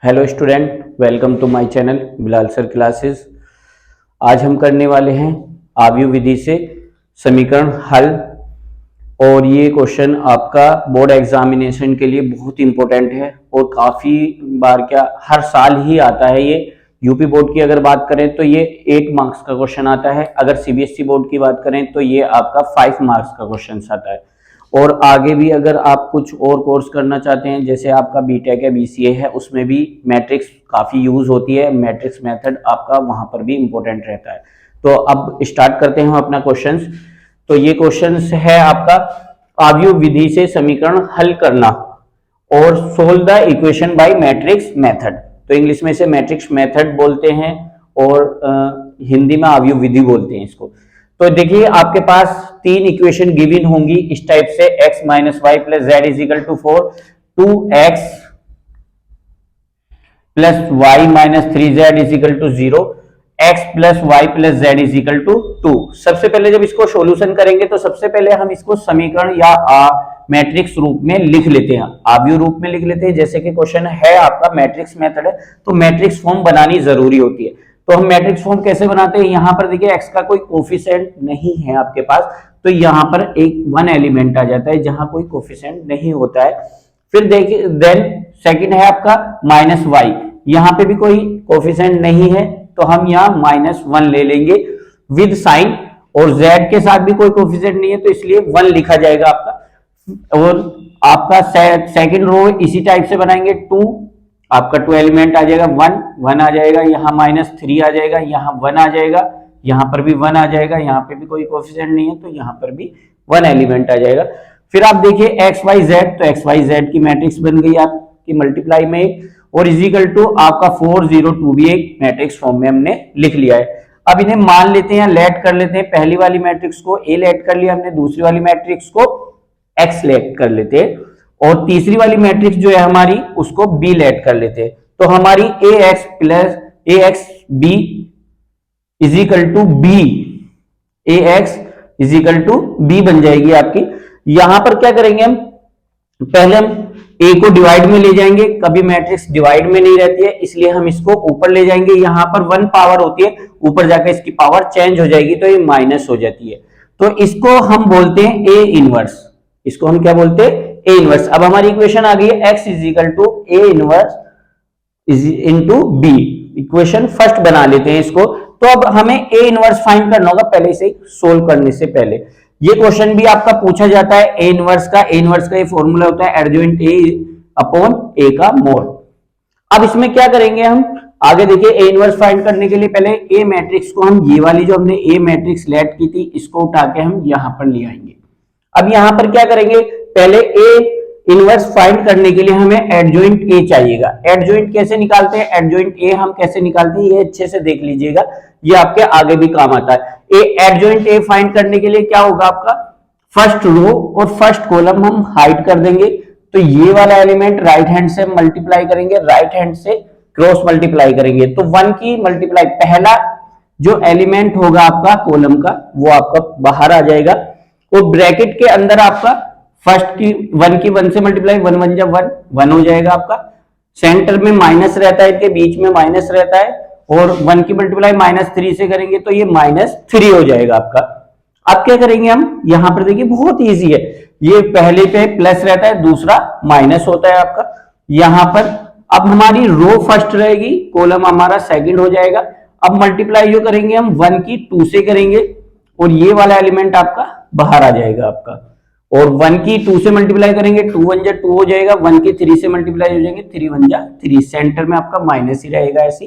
Hello student, welcome to my channel Bilal sir classes. आज हम करने वाले हैं आव्यूह विधि से समीकरण हल। और ये क्वेश्चन आपका बोर्ड एग्जामिनेशन के लिए बहुत इंपॉर्टेंट है और काफ़ी बार क्या हर साल ही आता है। ये यूपी बोर्ड की अगर बात करें तो ये 8 मार्क्स का क्वेश्चन आता है। अगर सीबीएसई बोर्ड की बात करें तो ये आपका 5 मार्क्स का क्वेश्चन आता है। और आगे भी अगर आप कुछ और कोर्स करना चाहते हैं, जैसे आपका बीटेक या बीसीए है, उसमें भी मैट्रिक्स काफ़ी यूज होती है। मैट्रिक्स मेथड आपका वहां पर भी इंपॉर्टेंट रहता है। तो अब स्टार्ट करते हैं हम अपना क्वेश्चंस। तो ये क्वेश्चंस है आपका आव्यूह विधि से समीकरण हल करना और solve the equation by matrix method. तो इंग्लिश में इसे मैट्रिक्स मेथड बोलते हैं और हिंदी में आव्यूह विधि बोलते हैं इसको। तो देखिए आपके पास 3 इक्वेशन गिवन होंगी इस टाइप से, x minus Y plus Z is equal to 4, 2x plus Y minus 3z is equal to 0, x plus Y plus Z is equal to 2। सबसे पहले जब इसको सॉल्यूशन करेंगे तो सबसे पहले हम इसको समीकरण या मैट्रिक्स रूप में लिख लेते हैं, आव्यूह रूप में लिख लेते हैं। जैसे कि क्वेश्चन है आपका मैट्रिक्स मेथड है तो मैट्रिक्स फॉर्म बनानी जरूरी होती है। तो हम मैट्रिक्स फॉर्म कैसे बनाते हैं, यहां पर देखिए x का कोई कोफिशिएंट नहीं है आपके पास, तो यहां पर एक 1 एलिमेंट आ जाता है जहां कोई कोफिशिएंट नहीं होता है। फिर देखिए देन सेकंड है आपका माइनस वाई, यहां पे भी कोई कोफिशिएंट नहीं है तो हम यहां -1 ले लेंगे विद साइन, और z के साथ भी कोई कोफिशिएंट नहीं है तो इसलिए 1 लिखा जाएगा आपका। और आपका सेकंड रो इसी टाइप से बनाएंगे, 2 आपका 2 एलिमेंट आ जाएगा, 1 आ जाएगा, यहाँ -3 आ जाएगा, यहाँ 1 आ जाएगा, यहाँ पर भी 1 आ जाएगा, यहाँ पे भी कोई कोफिशिएंट नहीं है तो यहाँ पर भी 1 एलिमेंट आ जाएगा। फिर आप देखिए एक्स वाई जेड, तो एक्स वाई जेड की मैट्रिक्स बन गई आपकी मल्टीप्लाई में, और इजिकल टू आपका 4 0 2 भी एक मैट्रिक्स फॉर्म में हमने लिख लिया है। अब इन्हें मान लेते हैं, लेट कर लेते हैं। पहली वाली मैट्रिक्स को ए लेट कर लिया हमने, दूसरी वाली मैट्रिक्स को एक्स लेट कर लेते हैं, और तीसरी वाली मैट्रिक्स जो है हमारी उसको बी लेट कर लेते हैं। तो हमारी A X plus A X B is equal to B, A X is equal to B बन जाएगी आपकी। यहां पर क्या करेंगे हम, पहले हम ए को डिवाइड में ले जाएंगे, कभी मैट्रिक्स डिवाइड में नहीं रहती है इसलिए हम इसको ऊपर ले जाएंगे। यहां पर 1 पावर होती है, ऊपर जाकर इसकी पावर चेंज हो जाएगी तो ये माइनस हो जाती है। तो इसको हम बोलते हैं ए इनवर्स, इसको हम क्या बोलते हैं, ए इनवर्स। अब हमारी इक्वेशन आ गई है x is equal to A inverse is into B. Equation first बना लेते हैं इसको। तो अब हमें ए इनवर्स फाइंड करना होगा पहले से सोल्व करने से पहले। ये क्वेश्चन भी आपका पूछा जाता है ए इनवर्स का। ए इनवर्स का ये फॉर्मूला होता है एडजॉइंट ए अपॉन ए का मोड। अब इसमें क्या करेंगे हम, आगे देखिए ए इनवर्स फाइंड करने के लिए पहले ए मैट्रिक्स को हम, ये वाली जो हमने ए मैट्रिक्स लेट की थी इसको उठा के हम यहां पर ले आएंगे। अब यहां पर क्या करेंगे, पहले ए इनवर्स फाइंड करने के लिए हमें एडजॉइंट ए चाहिएगा। एडजॉइंट कैसे निकालते हैं, एडजॉइंट ए हम कैसे निकालते हैं ये अच्छे से देख लीजिएगा, ये आपके आगे भी काम आता है। एडजॉइंट ए फाइंड करने के लिए क्या होगा आपका, फर्स्ट रो और फर्स्ट कॉलम हम हाइड कर देंगे। तो ये वाला एलिमेंट राइट हैंड से मल्टीप्लाई करेंगे, राइट हैंड से क्रॉस मल्टीप्लाई करेंगे तो 1 की मल्टीप्लाई, पहला जो एलिमेंट होगा आपका कॉलम का वो आपका बाहर आ जाएगा, और ब्रैकेट के अंदर आपका फर्स्ट की 1 की 1 से मल्टीप्लाई, 1 1 जा 1 हो जाएगा आपका। सेंटर में माइनस रहता है, इनके बीच में माइनस रहता है, और 1 की मल्टीप्लाई -3 से करेंगे तो ये -3 हो जाएगा आपका। अब क्या करेंगे हम, यहां पर देखिए बहुत इजी है, ये पहले पे प्लस रहता है, दूसरा माइनस होता है आपका यहां पर। अब हमारी रो फर्स्ट रहेगी, कॉलम हमारा सेकंड हो जाएगा। अब मल्टीप्लाई जो करेंगे हम 1 की 2 से करेंगे, और ये वाला एलिमेंट आपका बाहर आ जाएगा आपका। और 1 की 2 से मल्टीप्लाई करेंगे, 2 1 जा 2 हो जाएगा, 1 की 3 से मल्टीप्लाई हो जाएंगे, 3 1 जा 3, सेंटर में आपका माइनस ही रहेगा ऐसी।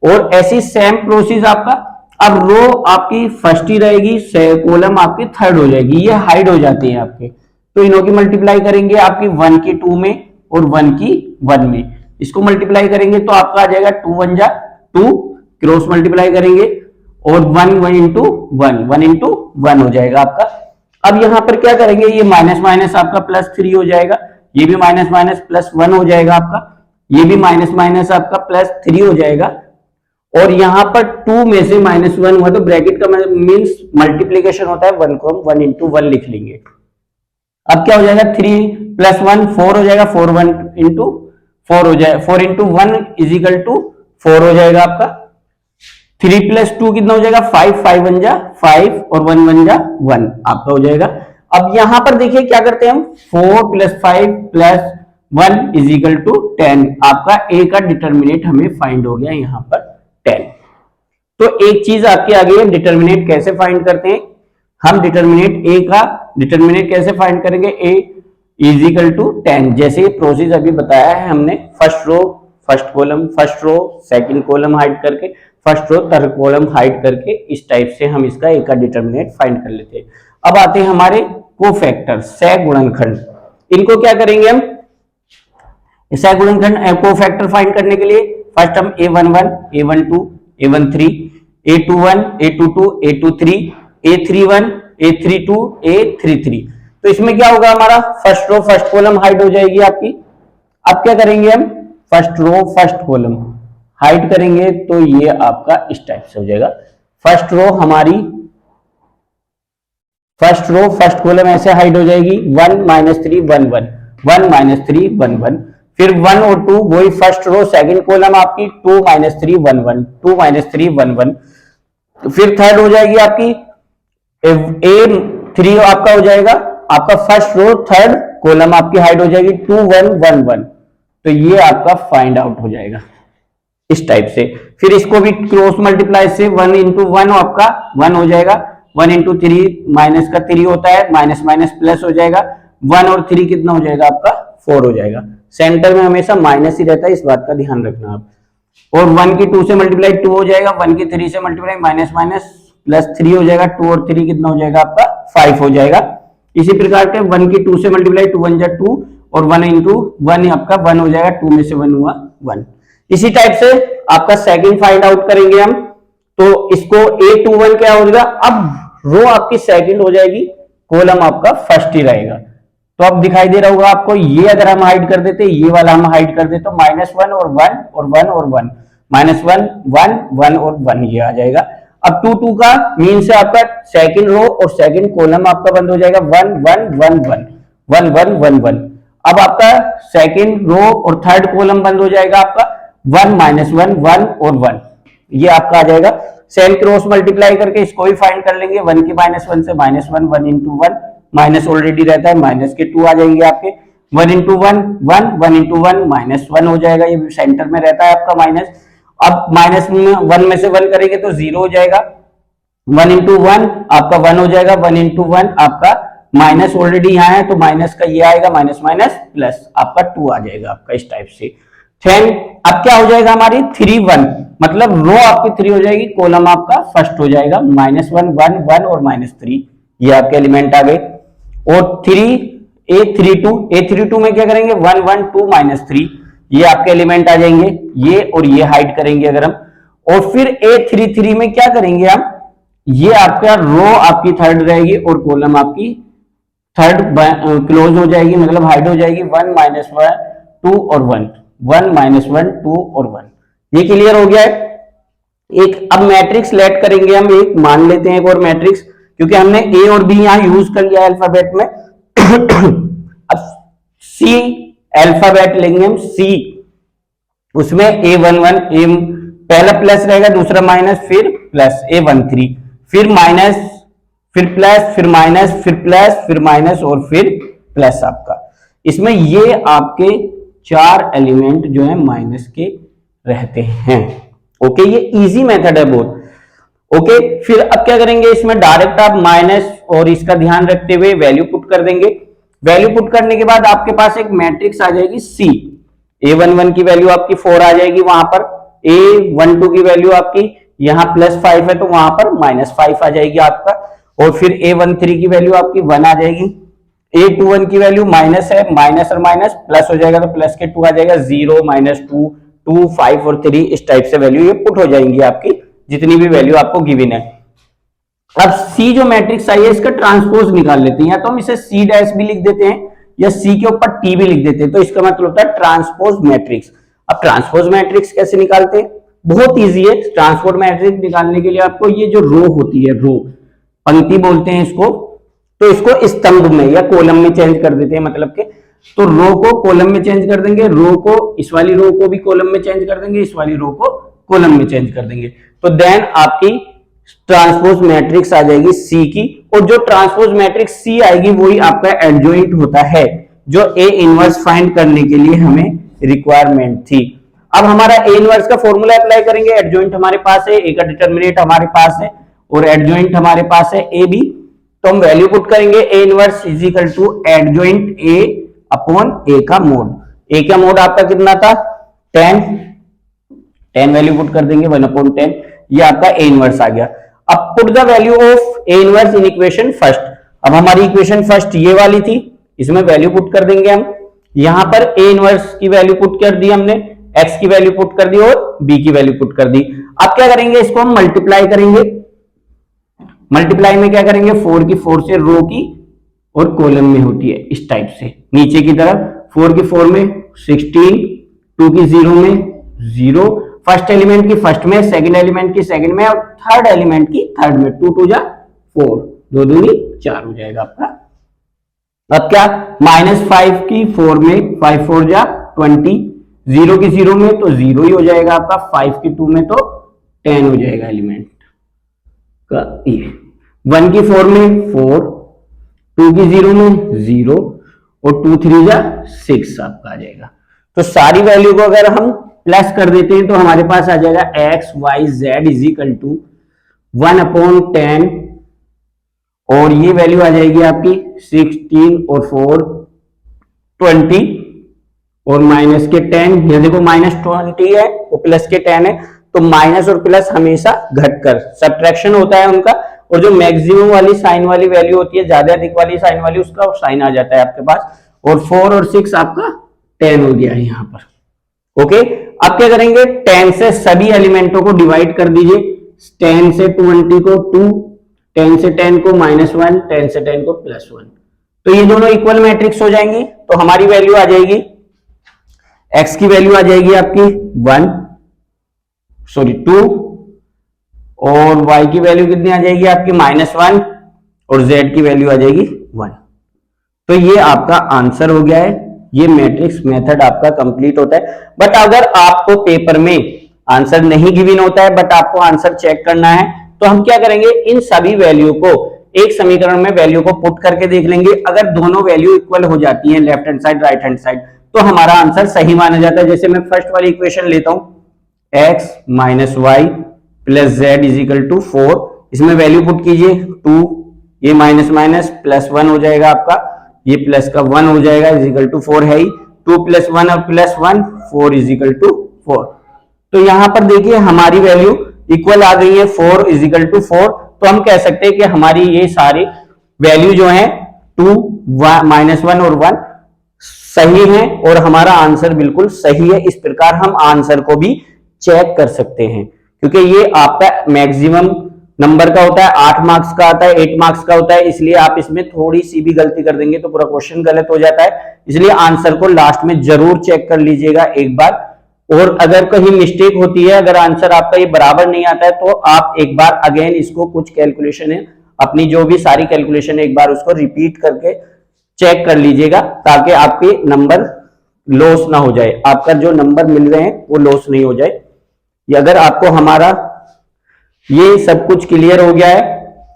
और ऐसी सेम प्रोसेस आपका, अब रो आपकी फर्स्ट ही रहेगी, कॉलम आपकी थर्ड हो जाएगी, ये हाइड हो जाते हैं आपके। तो इनों की मल्टीप्लाई करेंगे आपकी 1 की 2 में और 1 की 1 में, इसको मल्टीप्लाई करेंगे तो आपका आ जाएगा 2 1 जा 2, क्रॉस मल्टीप्लाई करेंगे और 1 1 इंटू 1 हो जाएगा आपका। अब यहां पर क्या करेंगे, ये माइनस माइनस आपका +3 हो जाएगा, ये भी माइनस माइनस +1 हो जाएगा आपका, ये भी माइनस माइनस आपका +3 हो जाएगा। और यहां पर 2 में से -1 हुआ तो ब्रैकेट का मींस मल्टीप्लिकेशन होता है, 1 को हम 1 इंटू 1 लिख लेंगे। अब क्या हो जाएगा, 3 + 1 4 हो जाएगा, 4 1 इंटू 4 हो जाए, 4 इंटू 1 इज इक्वल टू 4 हो जाएगा आपका। 3 प्लस 2 कितना हो जाएगा 5, 5 बन जा 5 और 1 बन जा 1 आपका हो जाएगा। अब यहां पर देखिए क्या करते हैं हम, 4 plus 5 plus 1 is equal to 10, आपका ए का डिटर्मिनेट हमें फाइंड हो गया यहां पर 10। तो एक चीज आपके आगे है, डिटर्मिनेट कैसे फाइंड करते हैं हम, डिटर्मिनेट ए का डिटर्मिनेट कैसे फाइंड करेंगे, ए इज इक्वल टू 10, जैसे प्रोसेस अभी बताया है हमने, first row first column, first row second column hide करके, first row third column hide करके, इस टाइप से हम इसका ए का डिटर्मिनेट फाइंड कर लेते हैं। अब आते हैं हमारे कोफैक्टर सह गुणनखंड, इनको क्या करेंगे हम, सह गुणनखंड कोफैक्टर फाइंड करने के लिए फर्स्ट हम a11 a12 a13 a21 a22 a23 a31 a32 a33, तो इसमें क्या होगा हमारा, first row first column hide हो जाएगी आपकी। अब क्या करेंगे हम, first row first column hide करेंगे तो ये आपका इस टाइप से हो जाएगा। फर्स्ट रो हमारी फर्स्ट रो फर्स्ट कॉलम ऐसे हाइड हो जाएगी, 1 -3 1 1 1 -3 1 1, फिर 1 और 2 वही फर्स्ट रो सेकंड कॉलम आपकी 2 -3 1 1 2 -3 1 1, फिर थर्ड हो जाएगी आपकी A3 आपका हो जाएगा, आपका फर्स्ट रो थर्ड कॉलम आपकी हाइड हो जाएगी 2 1 1 1, तो ये आपका फाइंड आउट हो जाएगा इस टाइप से। फिर इसको भी क्रॉस मल्टीप्लाई से 1 इंटू 1 आपका 1 हो जाएगा, 1 इंटू 3 माइनस का 3 होता है, माइनस माइनस प्लस हो जाएगा, 1 और 3 कितना हो जाएगा आपका 4 हो जाएगा। सेंटर में हमेशा माइनस ही रहता है, इस बात का ध्यान रखना आप। और 1 की 2 से मल्टीप्लाई 2 हो जाएगा, 1 की 3 से मल्टीप्लाई माइनस माइनस प्लस 3 हो जाएगा, 2 और 3 कितना हो जाएगा आपका 5 हो जाएगा। इसी प्रकार के 1 की 2 से मल्टीप्लाई 2 1 जा 2 और 1 इंटू 1 आपका 1 हो जाएगा, 2 में से 1 हुआ 1। इसी टाइप से आपका सेकंड फाइंड आउट करेंगे हम, तो इसको A21 क्या हो जाएगा, अब रो आपकी सेकंड हो जाएगी, कॉलम आपका फर्स्ट ही रहेगा। तो अब दिखाई दे रहा होगा आपको, ये अगर हम हाइड कर देते, ये वाला हम हाइड कर देते तो -1 और 1 और 1 और 1 -1 1 1 और 1 ये आ जाएगा। अब 2 2 का मीन से आपका सेकंड रो और सेकंड कॉलम आपका बंद हो जाएगा 1 1 1 1 1 1 1 1। अब आपका सेकंड रो और थर्ड कॉलम बंद हो जाएगा आपका 1 -1 1 और 1, ये आपका आ जाएगा। सेम क्रॉस मल्टीप्लाई करके इसको भी फाइंड कर लेंगे, 1 की -1 से -1 1 इंटू 1 माइनस ऑलरेडी रहता है, माइनस के 2 आ जाएंगे आपके, 1 इंटू 1 1 1 इंटू 1 -1 हो जाएगा, ये सेंटर में रहता है आपका माइनस। अब माइनस में 1 में से 1 करेंगे तो 0 हो जाएगा, 1 इंटू 1 आपका 1 हो जाएगा, 1 इंटू 1 आपका माइनस ऑलरेडी यहाँ है तो माइनस का ये आएगा, माइनस माइनस प्लस आपका 2 आ जाएगा आपका इस टाइप से। अब क्या हो जाएगा हमारी 3 1, मतलब रो आपकी 3 हो जाएगी, कॉलम आपका फर्स्ट हो जाएगा, -1 1 1 और -3 ये आपके एलिमेंट आ गए। और 3 A32 में क्या करेंगे 1 1 2 -3 ये आपके एलिमेंट आ जाएंगे, ये और ये हाइड करेंगे अगर हम। और फिर A33 में क्या करेंगे हम, ये आपका रो आपकी थर्ड रहेगी और कॉलम आपकी थर्ड क्लोज हो जाएगी, मतलब हाइड हो जाएगी, 1 -1 2 और 1 1 -1 2 और 1, ये क्लियर हो गया है। एक अब मैट्रिक्स लेट करेंगे हम, एक मान लेते हैं एक और मैट्रिक्स, क्योंकि हमने ए और बी यहां यूज कर लिया अल्फाबेट में। अब सी अल्फाबेट लेंगे हम, सी उसमें A11 पहला प्लस रहेगा, दूसरा माइनस, फिर प्लस A13, फिर माइनस, फिर प्लस, फिर माइनस, फिर प्लस, फिर माइनस और फिर प्लस आपका। इसमें ये आपके 4 एलिमेंट जो है माइनस के रहते हैं। ओके, ये इजी मेथड है बहुत। ओके, फिर अब क्या करेंगे, इसमें डायरेक्ट आप माइनस और इसका ध्यान रखते हुए वैल्यू पुट कर देंगे। वैल्यू पुट करने के बाद आपके पास एक मैट्रिक्स आ जाएगी सी, A11 की वैल्यू आपकी 4 आ जाएगी वहां पर, A12 की वैल्यू आपकी यहां +5 है तो वहां पर -5 आ जाएगी आपका, और फिर A13 की वैल्यू आपकी 1 आ जाएगी, A21 की वैल्यू माइनस है, माइनस और माइनस प्लस हो जाएगा तो प्लस के 2 आ जाएगा, 0 -2 2 5 और 3 इस टाइप से वैल्यू ये पुट हो जाएंगी आपकी, जितनी भी वैल्यू आपको गिवन है। अब सी जो मैट्रिक्स आई है इसका ट्रांसपोज निकाल लेते हैं, या तो हम इसे सी डैश भी लिख देते हैं या सी के ऊपर टी भी लिख देते हैं, तो इसका मतलब होता है ट्रांसपोज मैट्रिक्स। अब ट्रांसपोज मैट्रिक्स कैसे निकालते हैं, बहुत इजी है। ट्रांसपोज मैट्रिक्स निकालने के लिए आपको ये जो रो होती है, रो पंक्ति बोलते हैं इसको, तो इसको स्तंभ में या कॉलम में चेंज कर देते हैं, मतलब कि तो रो को कॉलम में चेंज कर देंगे, रो को इस वाली रो को भी कॉलम में चेंज कर देंगे, इस वाली रो को कॉलम में चेंज कर देंगे। तो देन आपकी ट्रांसपोज मैट्रिक्स आ जाएगी सी की, और जो ट्रांसपोज मैट्रिक्स सी आएगी वही आपका एडजॉइंट होता है, जो ए इनवर्स फाइंड करने के लिए हमें रिक्वायरमेंट थी। अब हमारा ए इनवर्स का फॉर्मूला अप्लाई करेंगे, एडजॉइंट हमारे पास है, ए का डिटरमिनेंट हमारे पास है और एडजॉइंट हमारे पास है ए बी। तो हम वैल्यू पुट करेंगे A inverse is equal to adjoint A upon A का मोड। ए का मोड आपका कितना था 10 वैल्यू पुट कर देंगे 1/10, ये आपका ए इनवर्स आ गया। अब put the value of A inverse in equation first. अब हमारी इक्वेशन फर्स्ट ये वाली थी, इसमें वैल्यू पुट कर देंगे हम। यहां पर ए इनवर्स की वैल्यू पुट कर दी हमने, एक्स की वैल्यू पुट कर दी और बी की वैल्यू पुट कर दी। अब क्या करेंगे, इसको हम मल्टीप्लाई करेंगे। मल्टीप्लाई में क्या करेंगे, 4 की 4 से रो की और कॉलम में होती है इस टाइप से नीचे की तरफ, 4 की 4 में 16, 2 की 0 में 0, फर्स्ट एलिमेंट की फर्स्ट में, सेकंड एलिमेंट की सेकंड में और थर्ड एलिमेंट की थर्ड में। 2 2 जा 4, 2 दूनी 4 हो जाएगा आपका। अब क्या, -5 की 4 में 5 4 जा 20, 0 की 0 में तो 0 ही हो जाएगा आपका, 5 की 2 में तो 10 हो जाएगा एलिमेंट का ये। 1 की 4 में 4, 2 की 0 में 0 और 2 3 जा 6 आपका आ जाएगा। तो सारी वैल्यू को अगर हम प्लस कर देते हैं तो हमारे पास आ जाएगा X Y Z is equal to 1/10 और ये वैल्यू आ जाएगी आपकी 16 और 4 20 और माइनस के 10। ये देखो -20 है और प्लस के 10 है, तो माइनस और प्लस हमेशा घटकर सब्ट्रैक्शन होता है उनका, और जो मैक्सिमम वाली साइन वाली वैल्यू होती है, ज्यादा अधिक वाली साइन वाली, उसका साइन आ जाता है आपके पास। और 4 और 6 आपका 10 हो गया है यहाँ पर। ओके, अब क्या करेंगे, 10 से सभी एलिमेंटों को डिवाइड कर दीजिए। 10 से 20 को 2, 10 से 10 को -1, 10 से 10 को +1, तो ये दोनों इक्वल मैट्रिक्स हो जाएंगी। तो हमारी वैल्यू आ जाएगी, x की वैल्यू आ जाएगी आपकी 2 और y की वैल्यू कितनी आ जाएगी आपकी -1 और z की वैल्यू आ जाएगी 1। तो ये आपका आंसर हो गया है। ये मैट्रिक्स मेथड आपका कंप्लीट होता है। बट अगर आपको पेपर में आंसर नहीं गिवन होता है बट आपको आंसर चेक करना है, तो हम क्या करेंगे, इन सभी वैल्यू को एक समीकरण में वैल्यू को पुट करके देख लेंगे। अगर दोनों वैल्यू इक्वल हो जाती है, left hand side right hand side, तो हमारा आंसर सही माना जाता है। जैसे मैं फर्स्ट वाली इक्वेशन लेता हूं, x - y + z = 4, इसमें वैल्यू पुट कीजिए 2, ये माइनस माइनस +1 हो जाएगा आपका, ये प्लस का 1 हो जाएगा = 4 है ही, 2 + 1 और +1 4 = 4। तो यहां पर देखिए हमारी वैल्यू इक्वल आ गई है, 4 = 4। तो हम कह सकते हैं कि हमारी ये सारी वैल्यू जो है 2, -1 और 1 सही है और हमारा आंसर बिल्कुल सही है। इस प्रकार हम आंसर को भी चेक कर सकते हैं, क्योंकि ये आपका मैक्सिमम नंबर का होता है, 8 मार्क्स का आता है, 8 मार्क्स का होता है, इसलिए आप इसमें थोड़ी सी भी गलती कर देंगे तो पूरा क्वेश्चन गलत हो जाता है। इसलिए आंसर को लास्ट में जरूर चेक कर लीजिएगा एक बार, और अगर कहीं मिस्टेक होती है, अगर आंसर आपका ये बराबर नहीं आता है, तो आप एक बार अगेन इसको कुछ कैलकुलेशन है, अपनी जो भी सारी कैलकुलेशन एक बार उसको रिपीट करके चेक कर लीजिएगा, ताकि आपके नंबर लॉस ना हो जाए, आपका जो नंबर मिल रहे हैं वो लॉस नहीं हो जाए। अगर आपको हमारा ये सब कुछ क्लियर हो गया है,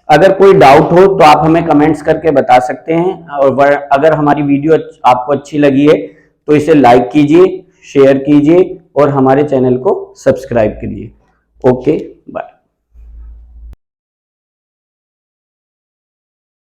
अगर कोई डाउट हो तो आप हमें कमेंट्स करके बता सकते हैं, और अगर हमारी वीडियो आपको अच्छी लगी है तो इसे लाइक कीजिए, शेयर कीजिए और हमारे चैनल को सब्सक्राइब कीजिए। ओके।